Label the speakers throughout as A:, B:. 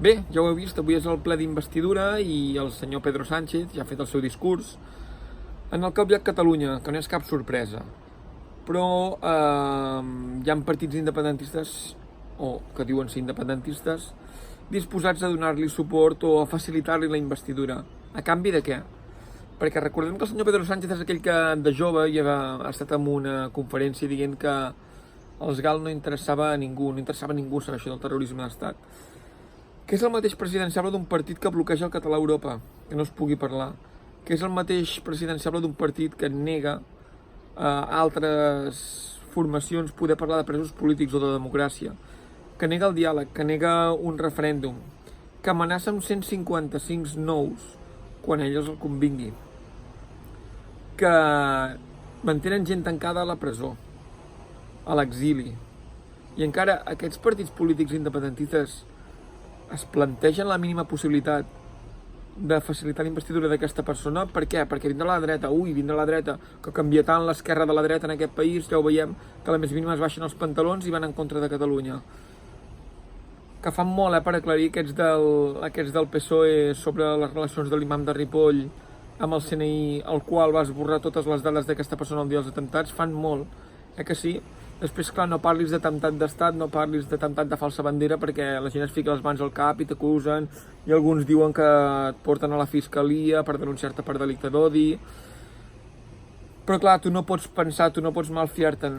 A: Bé, ja ho heu vist, avui és el ple d'investidura i el senyor Pedro Sánchez ja ha fet el seu discurs en el que ha obviat Catalunya, que no és cap sorpresa. Però hi ha partits independentistes, o que diuen ser independentistes, disposats a donar-li suport o a facilitar-li la investidura. A canvi de què? Perquè recordem que el senyor Pedro Sánchez és aquell que de jove ja ha estat en una conferència dient que els GAL no interessava a ningú, no interessava a ningú saber això del terrorisme d'estat. Que és el mateix presidenciable d'un partit que bloqueja el català a Europa, que no es pugui parlar. Que és el mateix presidenciable d'un partit que nega a altres formacions poder parlar de presos polítics o de democràcia, que nega el diàleg, que nega un referèndum, que amenaça amb 155 nous quan a ells el convingui, que mantenen gent tancada a la presó, a l'exili, i encara aquests partits polítics independentistes es plantegen la mínima possibilitat de facilitar la investidura d'aquesta persona. Per què? Perquè vindrà la dreta, vindrà la dreta, que canvia tant l'esquerra de la dreta en aquest país, ja ho veiem, que a la més mínima es baixen els pantalons i van en contra de Catalunya. Que fan molt, per aclarir aquests del PSOE sobre les relacions de l'imam de Ripoll amb el CNI, el qual va esborrar totes les dades d'aquesta persona el dia dels atemptats, fan molt, que sí? Després, clar, no parlis d'atemptat d'estat, no parlis d'atemptat de falsa bandera, perquè la gent es fica les mans al cap i t'acusen, i alguns diuen que et porten a la fiscalia per denunciar-te per delicte d'odi. Però clar, tu no pots pensar, tu no pots malfiar-te'n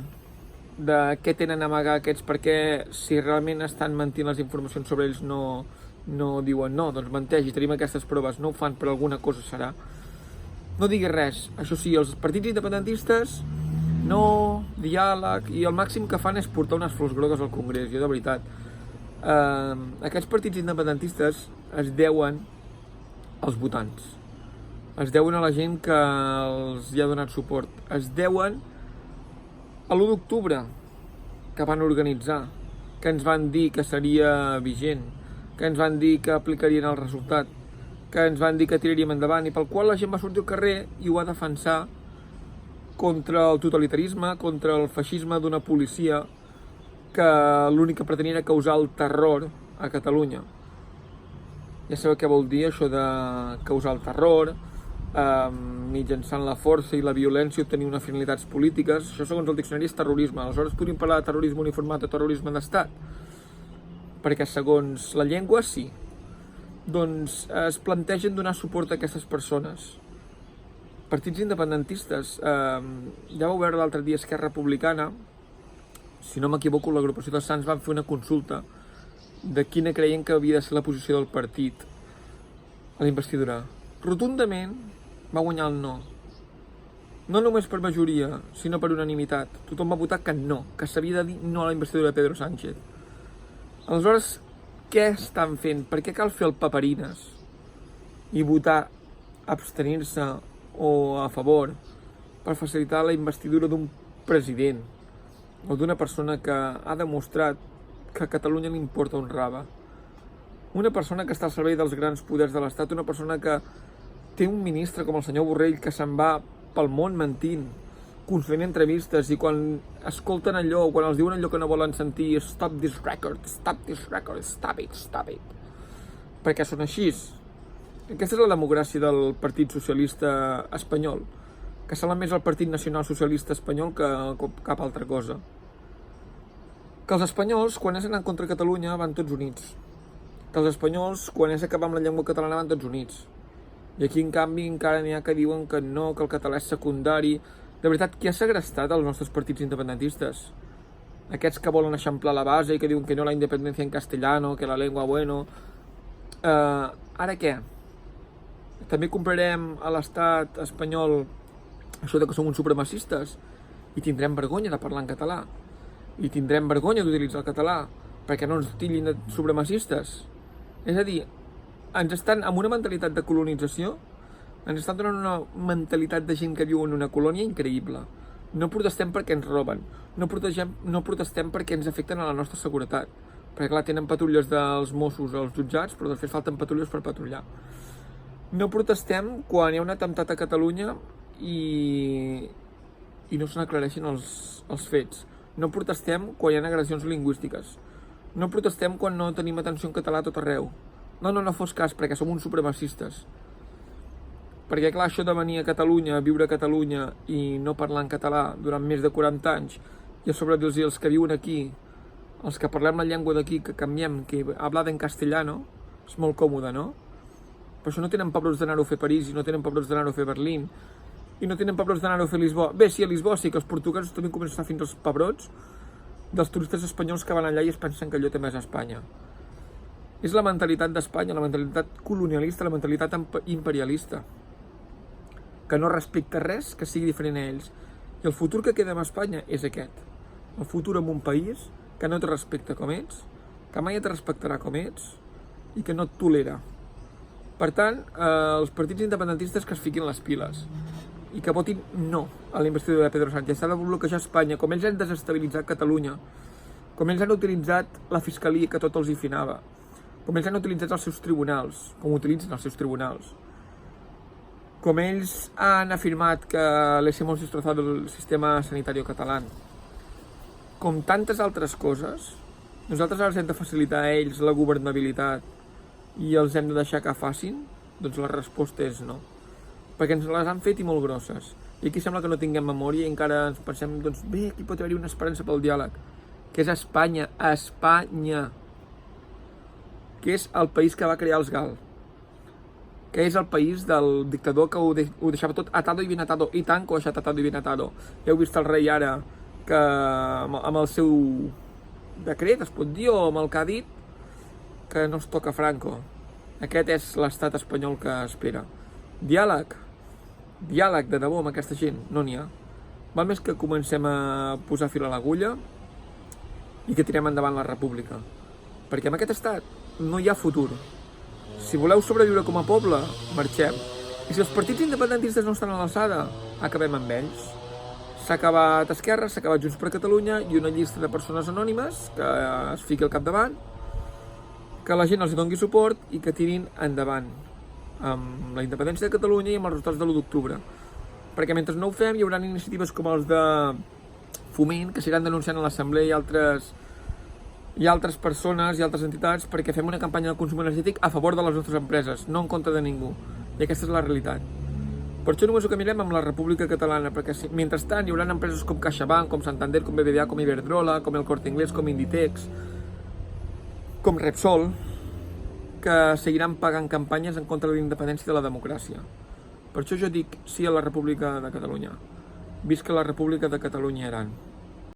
A: de què tenen a amagar aquests, perquè si realment estan mentint les informacions sobre ells no diuen no, doncs menteix i tenim aquestes proves, no ho fan, per alguna cosa serà. No diguis res. Això sí, els partits independentistes no, diàleg, i el màxim que fan és portar unes flors grogues al Congrés, jo de veritat. Aquests partits independentistes es deuen als votants, es deuen a la gent que els hi ha donat suport, es deuen a l'1 d'octubre que van organitzar, que ens van dir que seria vigent, que ens van dir que aplicarien el resultat, que ens van dir que tiraríem endavant, i pel qual la gent va sortir al carrer i ho va defensar contra el totalitarisme, contra el feixisme d'una policia que l'únic que pretenia era causar el terror a Catalunya. Ja sabeu què vol dir això de causar el terror, mitjançant la força i la violència obtenir unes finalitats polítiques. Això, segons el diccionari, és terrorisme. Aleshores podríem parlar de terrorisme uniformat o terrorisme d'estat, perquè segons la llengua sí. Doncs es plantegen donar suport a aquestes persones. Partits independentistes, ja vau veure l'altre dia Esquerra Republicana, si no m'equivoco, l'agrupació dels Sants van fer una consulta de quina creien que havia de ser la posició del partit a la investidura. Rotundament va guanyar el no. No només per majoria, sinó per unanimitat. Tothom va votar que no, que s'havia de dir no a la investidura de Pedro Sánchez. Aleshores, què estan fent? Per què cal fer el paperines i votar, abstenir-se o a favor per facilitar la investidura d'un president o d'una persona que ha demostrat que a Catalunya li importa un rave, una persona que està al servei dels grans poders de l'Estat, una persona que té un ministre com el senyor Borrell que se'n va pel món mentint, concedint entrevistes, i quan escolten allò, quan els diuen allò que no volen sentir, stop this record, stop this record, stop it, perquè són així. Aquesta és la democràcia del Partit Socialista Espanyol, que sembla més el Partit Nacional Socialista Espanyol que cap altra cosa. Que els espanyols, quan és anar contra Catalunya, van tots units. Que els espanyols, quan és acabar amb la llengua catalana, van tots units. I aquí, en canvi, encara n'hi ha que diuen que no, que el català és secundari. De veritat, qui ha segrestat els nostres partits independentistes? Aquests que volen eixamplar la base i que diuen que no la independència en castellano, que la llengua bueno. Ara què? També comprarem a l'estat espanyol això de que som uns supremacistes i tindrem vergonya de parlar en català i tindrem vergonya d'utilitzar el català perquè no ens titllin de supremacistes. És a dir, ens estan amb una mentalitat de colonització, ens estan donant una mentalitat de gent que viu en una colònia increïble. No protestem perquè ens roben, no protestem perquè ens afecten a la nostra seguretat, perquè clar, tenen patrulles dels Mossos als jutjats, però després falten patrulles per patrullar. No protestem quan hi ha un atemptat a Catalunya i no se n'aclareixen els fets. No protestem quan hi ha agressions lingüístiques. No protestem quan no tenim atenció en català a tot arreu. no fos cas, perquè som uns supremacistes. Perquè, clar, això de venir a Catalunya, a viure a Catalunya i no parlar en català durant més de 40 anys, i a sobre dir-los els que viuen aquí, els que parlem la llengua d'aquí, que canviem, que hablar en castellano, és molt còmode, no? Per això no tenen pebrots d'anar-ho a fer París, i no tenen pebrots d'anar-ho a fer Berlín, i no tenen pebrots d'anar-ho a fer Lisboa. Bé, sí, a Lisboa sí, que els portuguesos també comencen a estar fins als pebrots dels turistes espanyols que van allà i es pensen que allò té més a Espanya. És la mentalitat d'Espanya, la mentalitat colonialista, la mentalitat imperialista, que no respecta res que sigui diferent a ells. I el futur que queda amb Espanya és aquest. El futur en un país que no et respecta com ets, que mai et respectarà com ets i que no et tolera. Per tant, els partits independentistes que es fiquin les piles i que votin no a la investidura de Pedro Sánchez. S'ha de bloquejar Espanya, com ells han desestabilitzat Catalunya, com ells han utilitzat la fiscalia que tot els hi finava, com ells han utilitzat els seus tribunals, com utilitzen els seus tribunals, com ells han afirmat que les hemos destrozado el sistema sanitario català, com tantes altres coses. Nosaltres ara hem de facilitar a ells la governabilitat i els hem de deixar que facin? Doncs la resposta és no. Perquè ens les han fet i molt grosses. I aquí sembla que no tinguem memòria i encara ens pensem, doncs bé, aquí pot haver-hi una esperança pel diàleg, que és Espanya, Espanya, que és el país que va crear els GAL, que és el país del dictador que ho deixava tot atado i ben atado, i tant que ho ha deixat atado i ben atado. Ja heu vist el rei ara, que amb el seu decret, es pot dir, o amb el que ha dit, que no es toca Franco. Aquest és l'estat espanyol que espera. Diàleg de debò amb aquesta gent, no n'hi ha. Val més que comencem a posar fil a l'agulla i que tirem endavant la república. Perquè en aquest estat no hi ha futur. Si voleu sobreviure com a poble, marxem. I si els partits independentistes no estan a l'alçada, acabem amb ells. S'ha acabat Esquerra, s'ha acabat Junts per Catalunya i una llista de persones anònimes que es fiqui al capdavant, que la gent els doni suport i que tirin endavant amb la independència de Catalunya i amb els resultats de l'1 d'octubre. Perquè mentre no ho fem hi haurà iniciatives com els de Foment, que s'aniran denunciant a l'Assemblea i altres persones i altres entitats perquè fem una campanya de consum energètic a favor de les nostres empreses, no en contra de ningú. I aquesta és la realitat. Per això només ho caminarem amb la República Catalana, perquè mentrestant hi haurà empreses com CaixaBank, com Santander, com BBVA, com Iberdrola, com el Corte Inglés, com Inditex, com Repsol, que seguiran pagant campanyes en contra de la independència i de la democràcia. Per això jo dic sí a la República de Catalunya. Visca la República de Catalunya i Aran.